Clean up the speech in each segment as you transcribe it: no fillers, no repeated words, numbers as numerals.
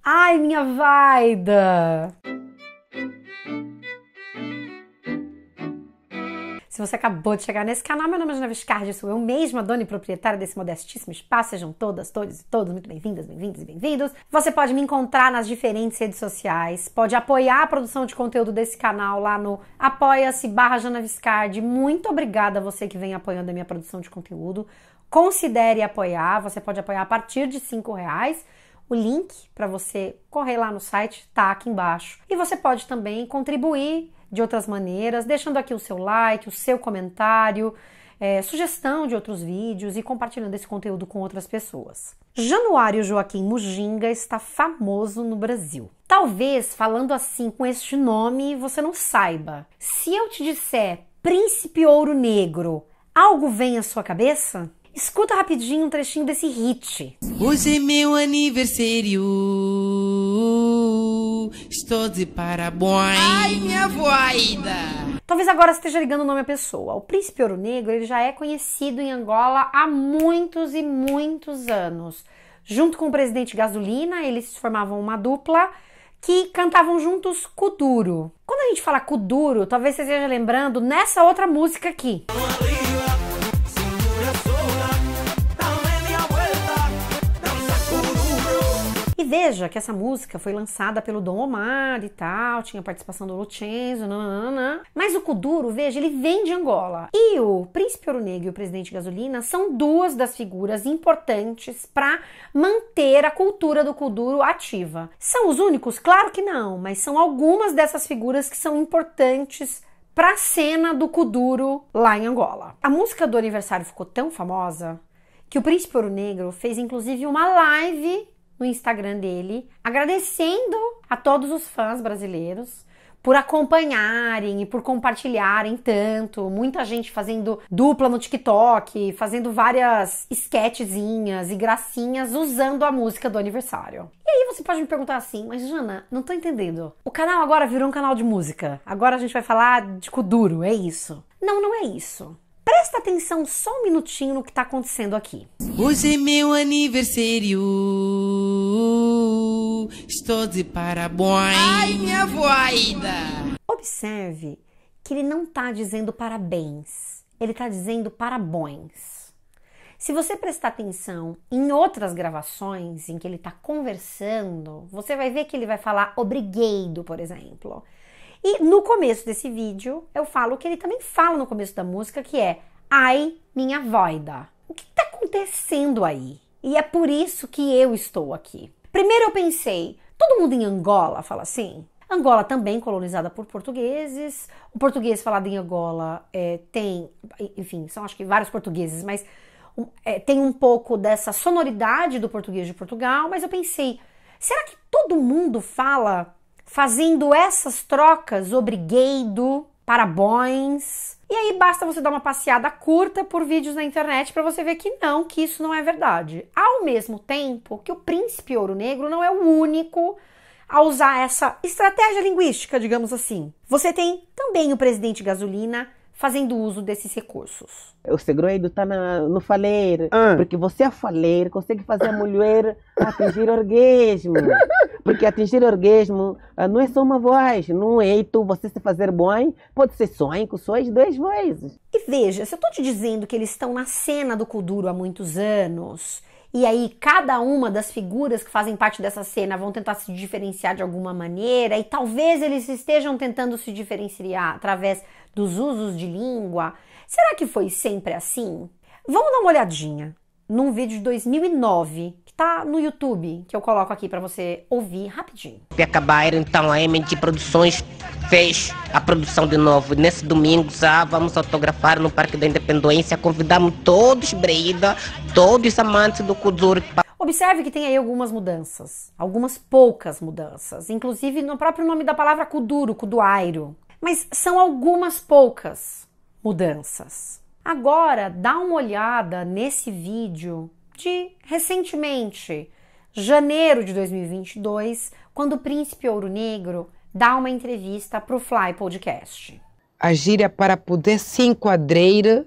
Ai, minha vaida! Se você acabou de chegar nesse canal, meu nome é Genoveva Scardi, sou eu mesma, dona e proprietária desse modestíssimo espaço. Sejam todas, todos e todos muito bem-vindas, bem-vindos e bem-vindos. Você pode me encontrar nas diferentes redes sociais, pode apoiar a produção de conteúdo desse canal lá no apoia-se/Genoveva Scardi. Muito obrigada a você que vem apoiando a minha produção de conteúdo. Considere apoiar, você pode apoiar a partir de R$5. O link para você correr lá no site está aqui embaixo. E você pode também contribuir de outras maneiras, deixando aqui o seu like, o seu comentário, sugestão de outros vídeos e compartilhando esse conteúdo com outras pessoas. Januário Joaquim Mujinga está famoso no Brasil. Talvez, falando assim com este nome, você não saiba. Se eu te disser Príncipe Ouro Negro, algo vem à sua cabeça? Escuta rapidinho um trechinho desse hit. Hoje é meu aniversário, estou de parabéns. Ai, minha voida! Talvez agora você esteja ligando o nome à pessoa. O Príncipe Ouro Negro ele já é conhecido em Angola há muitos e muitos anos. Junto com o presidente Gasolina, eles formavam uma dupla que cantavam juntos Kuduro. Quando a gente fala Kuduro, talvez você esteja lembrando nessa outra música aqui. E veja que essa música foi lançada pelo Dom Omar e tal, tinha participação do Luchenzo, nananana. Mas o Kuduro, veja, ele vem de Angola. E o Príncipe Ouro Negro e o Presidente Gasolina são duas das figuras importantes para manter a cultura do Kuduro ativa. São os únicos? Claro que não, mas são algumas dessas figuras que são importantes para a cena do Kuduro lá em Angola. A música do aniversário ficou tão famosa que o Príncipe Ouro Negro fez inclusive uma live no Instagram dele, agradecendo a todos os fãs brasileiros por acompanharem e por compartilharem tanto, muita gente fazendo dupla no TikTok, fazendo várias sketchzinhas e gracinhas usando a música do aniversário. E aí você pode me perguntar assim, mas Jana, não tô entendendo. O canal agora virou um canal de música, agora a gente vai falar de Kuduro, é isso? Não, não é isso. Presta atenção só um minutinho no que está acontecendo aqui. Hoje é meu aniversário, estou de parabéns. Ai, minha voida! Observe que ele não está dizendo parabéns, ele está dizendo parabéns. Se você prestar atenção em outras gravações em que ele está conversando, você vai ver que ele vai falar obrigado, por exemplo. E no começo desse vídeo, eu falo que ele também fala no começo da música, que é ai, minha voida. O que está acontecendo aí? E é por isso que eu estou aqui. Primeiro eu pensei, todo mundo em Angola fala assim? Angola também colonizada por portugueses. O português falado em Angola tem, enfim, são acho que vários portugueses, mas tem um pouco dessa sonoridade do português de Portugal. Mas eu pensei, será que todo mundo fala fazendo essas trocas, obrigado, parabéns? E aí basta você dar uma passeada curta por vídeos na internet para você ver que isso não é verdade. Ao mesmo tempo que o Príncipe Ouro Negro não é o único a usar essa estratégia linguística, digamos assim. Você tem também o Presidente Gasolina fazendo uso desses recursos. O segredo está no falar, porque você a falar consegue fazer a mulher atingir orgasmo. Porque atingir orgasmo não é só uma voz, não é você se fazer bom, pode ser sonho com suas duas vozes. E veja, se eu estou te dizendo que eles estão na cena do Kuduro há muitos anos, e aí cada uma das figuras que fazem parte dessa cena vão tentar se diferenciar de alguma maneira, e talvez eles estejam tentando se diferenciar através dos usos de língua, será que foi sempre assim? Vamos dar uma olhadinha num vídeo de 2009, que tá no YouTube, que eu coloco aqui para você ouvir rapidinho. E acabar, então, a MG Produções fez a produção de novo. Nesse domingo já vamos autografar no Parque da Independência. Convidamos todos, Breda, todos os amantes do Kuduro. Observe que tem aí algumas mudanças, algumas poucas mudanças, inclusive no próprio nome da palavra Kuduro, Kuduairo. Mas são algumas poucas mudanças. Agora, dá uma olhada nesse vídeo de recentemente, janeiro de 2022, quando o Príncipe Ouro Negro dá uma entrevista para o Fly Podcast. A gíria para poder se enquadrar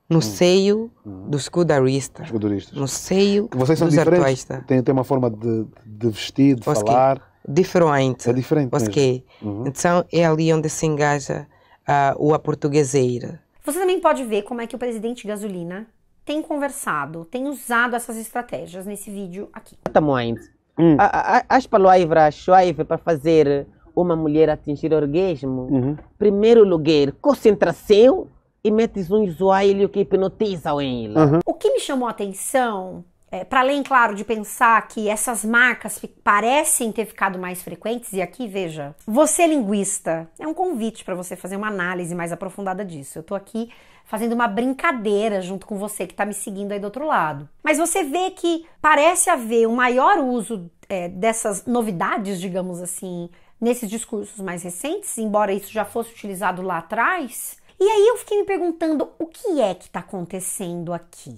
no seio dos escudaristas, no seio Que vocês são dos diferentes, artistas. têm uma forma de vestir, de falar. Diferente. É diferente mesmo. Então é ali onde se engaja a portugueseira. Você também pode ver como é que o presidente Gasolina tem conversado, tem usado essas estratégias nesse vídeo aqui. Tamanhos. As palavras chave para fazer uma mulher atingir orgasmo. Primeiro lugar, concentração e metes um joelho que hipnotiza ela. O que me chamou a atenção, para além, claro, de pensar que essas marcas parecem ter ficado mais frequentes, e aqui, veja, você linguista, é um convite para você fazer uma análise mais aprofundada disso. Eu tô aqui fazendo uma brincadeira junto com você que tá me seguindo aí do outro lado. Mas você vê que parece haver um maior uso dessas novidades, digamos assim, nesses discursos mais recentes, embora isso já fosse utilizado lá atrás. E aí eu fiquei me perguntando o que é que está acontecendo aqui.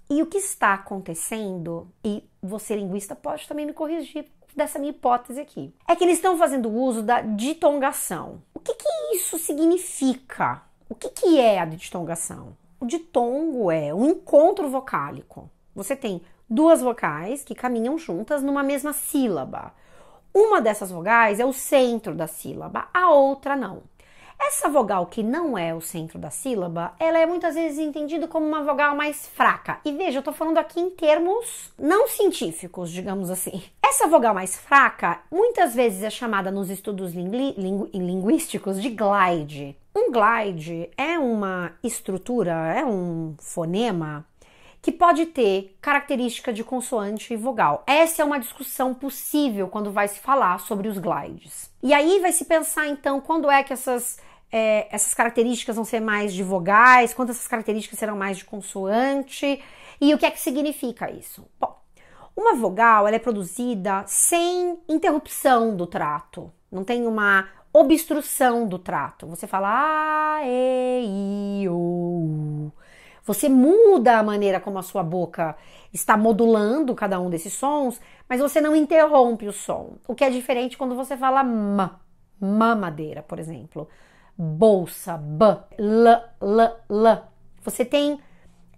E o que está acontecendo, e você linguista pode também me corrigir dessa minha hipótese aqui, é que eles estão fazendo uso da ditongação. O que isso significa? O que é a ditongação? O ditongo é um encontro vocálico. Você tem duas vocais que caminham juntas numa mesma sílaba. Uma dessas vogais é o centro da sílaba, a outra não. Essa vogal que não é o centro da sílaba, ela é muitas vezes entendida como uma vogal mais fraca. E veja, eu tô falando aqui em termos não científicos, digamos assim. Essa vogal mais fraca, muitas vezes é chamada nos estudos linguísticos de glide. Um glide é uma estrutura, é um fonema que pode ter característica de consoante e vogal. Essa é uma discussão possível quando vai se falar sobre os glides. E aí vai se pensar, então, quando é que essas características vão ser mais de vogais, quando essas características serão mais de consoante, e o que é que significa isso? Bom, uma vogal ela é produzida sem interrupção do trato, não tem uma obstrução do trato. Você fala A, E, I, O, U. Você muda a maneira como a sua boca está modulando cada um desses sons, mas você não interrompe o som. O que é diferente quando você fala mamadeira, por exemplo. Bolsa, b, l. Você tem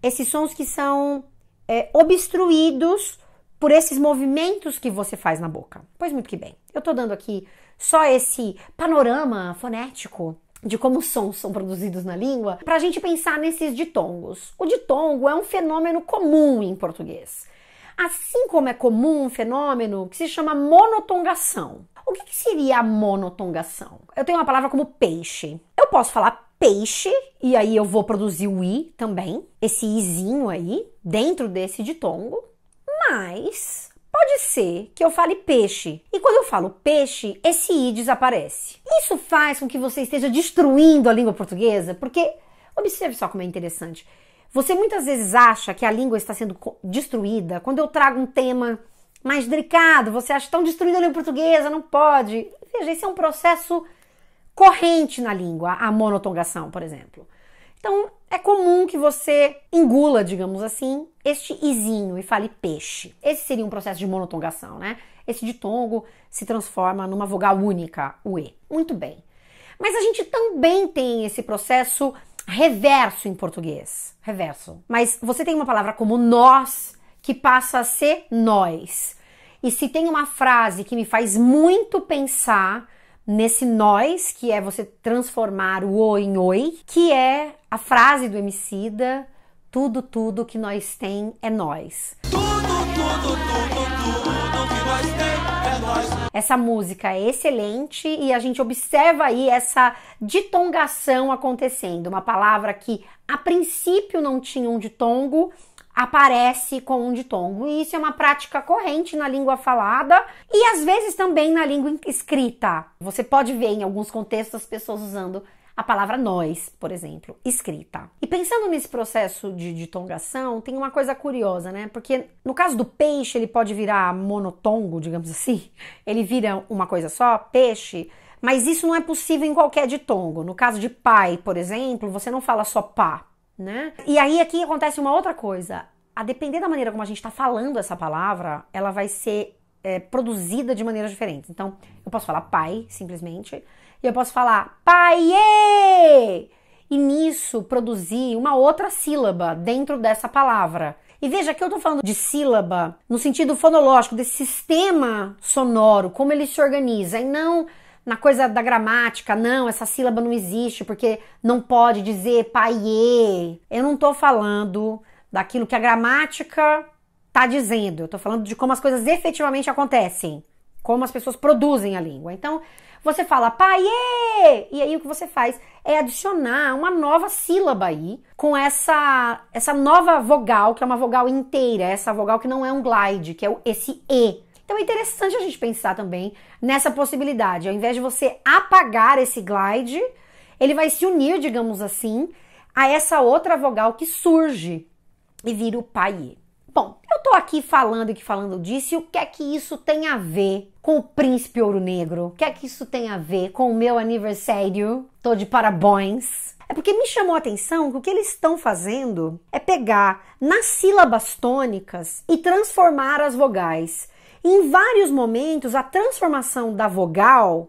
esses sons que são obstruídos por esses movimentos que você faz na boca. Pois muito que bem. Eu tô dando aqui só esse panorama fonético de como os sons são produzidos na língua, para a gente pensar nesses ditongos. O ditongo é um fenômeno comum em português. Assim como é comum um fenômeno que se chama monotongação. O que seria a monotongação? Eu tenho uma palavra como peixe. Eu posso falar peixe, e aí eu vou produzir o i também, esse izinho aí, dentro desse ditongo, mas pode ser que eu fale peixe. E quando eu falo peixe, esse i desaparece. Isso faz com que você esteja destruindo a língua portuguesa, porque, observe só como é interessante. Você muitas vezes acha que a língua está sendo destruída quando eu trago um tema mais delicado. Você acha que estão destruindo a língua portuguesa, não pode. Veja, esse é um processo corrente na língua, a monotongação, por exemplo. Então, é comum que você engula, digamos assim, este izinho e fale peixe. Esse seria um processo de monotongação, né? Esse ditongo se transforma numa vogal única, o E. Muito bem. Mas a gente também tem esse processo reverso em português. Reverso. Mas você tem uma palavra como nós, que passa a ser nós. E se tem uma frase que me faz muito pensar nesse nós, que é você transformar o o em oi, que é a frase do Emicida, tudo que nós tem é nós. Tudo que nós tem é nós. Essa música é excelente e a gente observa aí essa ditongação acontecendo. Uma palavra que a princípio não tinha um ditongo, aparece com um ditongo. E isso é uma prática corrente na língua falada e às vezes também na língua escrita. Você pode ver em alguns contextos as pessoas usando a palavra nós, por exemplo, escrita. E pensando nesse processo de ditongação, tem uma coisa curiosa, né? Porque no caso do peixe, ele pode virar monotongo, digamos assim. Ele vira uma coisa só, peixe, mas isso não é possível em qualquer ditongo. No caso de pai, por exemplo, você não fala só pá, né? E aí aqui acontece uma outra coisa. A depender da maneira como a gente está falando essa palavra, ela vai ser produzida de maneiras diferentes. Então, eu posso falar pai, simplesmente, e eu posso falar paiê! e nisso produzir uma outra sílaba dentro dessa palavra. E veja que eu tô falando de sílaba no sentido fonológico, desse sistema sonoro, como ele se organiza, e não na coisa da gramática. Não, essa sílaba não existe porque não pode dizer paiê. Eu não tô falando daquilo que a gramática tá dizendo, eu tô falando de como as coisas efetivamente acontecem, como as pessoas produzem a língua. Então, você fala paiê, e aí o que você faz é adicionar uma nova sílaba aí, com essa nova vogal, que é uma vogal inteira, essa vogal que não é um glide, que é esse E. Então é interessante a gente pensar também nessa possibilidade. Ao invés de você apagar esse glide, ele vai se unir, digamos assim, a essa outra vogal que surge e vira o paiê. Bom, eu tô aqui falando disso, e o que é que isso tem a ver com o Príncipe Ouro Negro? O que é que isso tem a ver com o meu aniversário? Tô de parabéns. É porque me chamou a atenção que o que eles estão fazendo é pegar nas sílabas tônicas e transformar as vogais. Em vários momentos, a transformação da vogal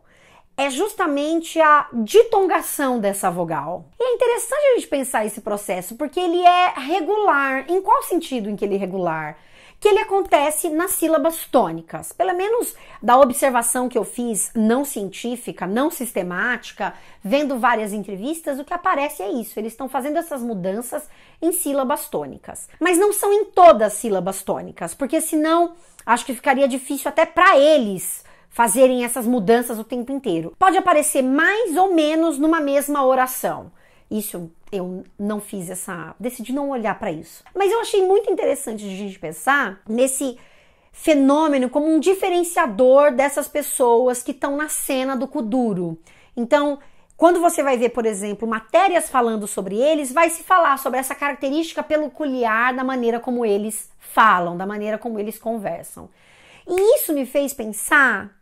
é justamente a ditongação dessa vogal. E é interessante a gente pensar esse processo, porque ele é regular. Em qual sentido em que ele é regular? Que ele acontece nas sílabas tônicas. Pelo menos da observação que eu fiz, não científica, não sistemática, vendo várias entrevistas, o que aparece é isso. Eles estão fazendo essas mudanças em sílabas tônicas. Mas não são em todas as sílabas tônicas, porque senão acho que ficaria difícil até para eles fazerem essas mudanças o tempo inteiro. Pode aparecer mais ou menos numa mesma oração. Isso eu não fiz decidi não olhar para isso. Mas eu achei muito interessante de a gente pensar nesse fenômeno como um diferenciador dessas pessoas que estão na cena do Kuduro. Então, quando você vai ver, por exemplo, matérias falando sobre eles, vai se falar sobre essa característica peculiar da maneira como eles falam, da maneira como eles conversam. E isso me fez pensar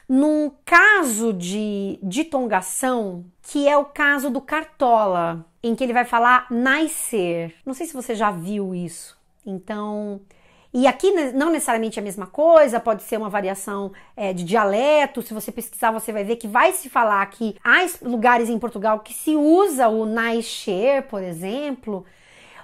num caso de ditongação, que é o caso do Cartola, em que ele vai falar nascer. Não sei se você já viu isso. Então, e aqui não necessariamente a mesma coisa, pode ser uma variação de dialeto. Se você pesquisar, você vai ver que vai se falar que há lugares em Portugal que se usa o nascer, por exemplo.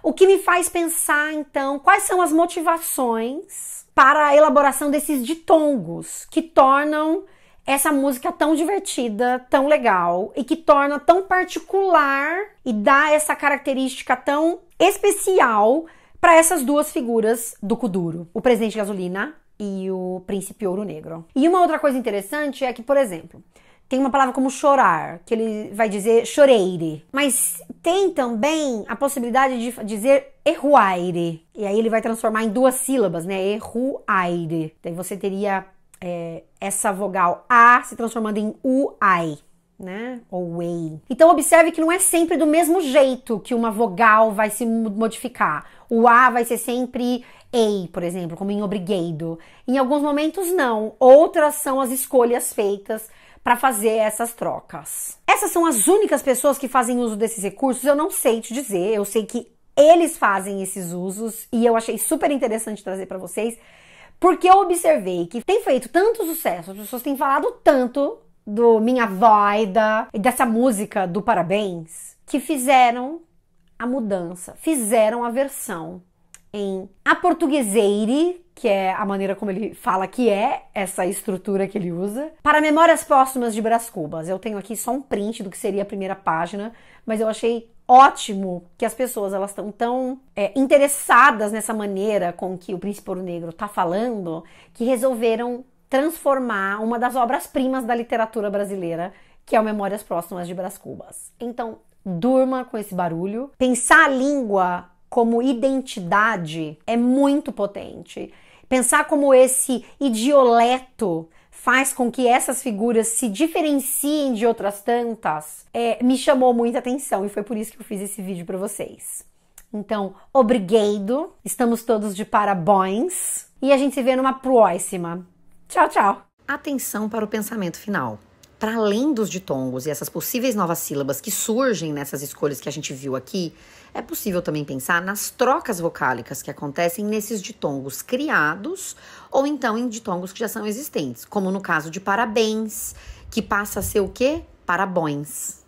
O que me faz pensar, então, quais são as motivações para a elaboração desses ditongos que tornam essa música tão divertida, tão legal e que torna tão particular e dá essa característica tão especial para essas duas figuras do Kuduro, o Presidente Gasolina e o Príncipe Ouro Negro. E uma outra coisa interessante é que, por exemplo, tem uma palavra como chorar, que ele vai dizer choreire, mas tem também a possibilidade de dizer erruaire, e aí ele vai transformar em duas sílabas, né, erruaire. Daí você teria essa vogal A se transformando em uai, né, ou wei. Então observe que não é sempre do mesmo jeito que uma vogal vai se modificar. O A vai ser sempre ei, por exemplo, como em obrigado. Em alguns momentos não, outras são as escolhas feitas para fazer essas trocas. Essas são as únicas pessoas que fazem uso desses recursos, eu não sei te dizer, eu sei que eles fazem esses usos e eu achei super interessante trazer para vocês, porque eu observei que tem feito tanto sucesso, as pessoas têm falado tanto do Minha Voida e dessa música do Parabéns, que fizeram a mudança, fizeram a versão em aportugueseire, que é a maneira como ele fala que é essa estrutura que ele usa, para Memórias Póstumas de Brás Cubas. Eu tenho aqui só um print do que seria a primeira página, mas eu achei ótimo que as pessoas elas estão tão interessadas nessa maneira com que o Príncipe Ouro Negro está falando, que resolveram transformar uma das obras-primas da literatura brasileira, que é o Memórias Póstumas de Brás Cubas. Então, durma com esse barulho. Pensar a língua como identidade é muito potente. Pensar como esse idioleto faz com que essas figuras se diferenciem de outras tantas, me chamou muita atenção e foi por isso que eu fiz esse vídeo para vocês. Então, obrigado, estamos todos de parabéns e a gente se vê numa próxima. Tchau, tchau! Atenção para o pensamento final. Para além dos ditongos e essas possíveis novas sílabas que surgem nessas escolhas que a gente viu aqui, é possível também pensar nas trocas vocálicas que acontecem nesses ditongos criados ou então em ditongos que já são existentes, como no caso de parabéns, que passa a ser o quê? Parabéns.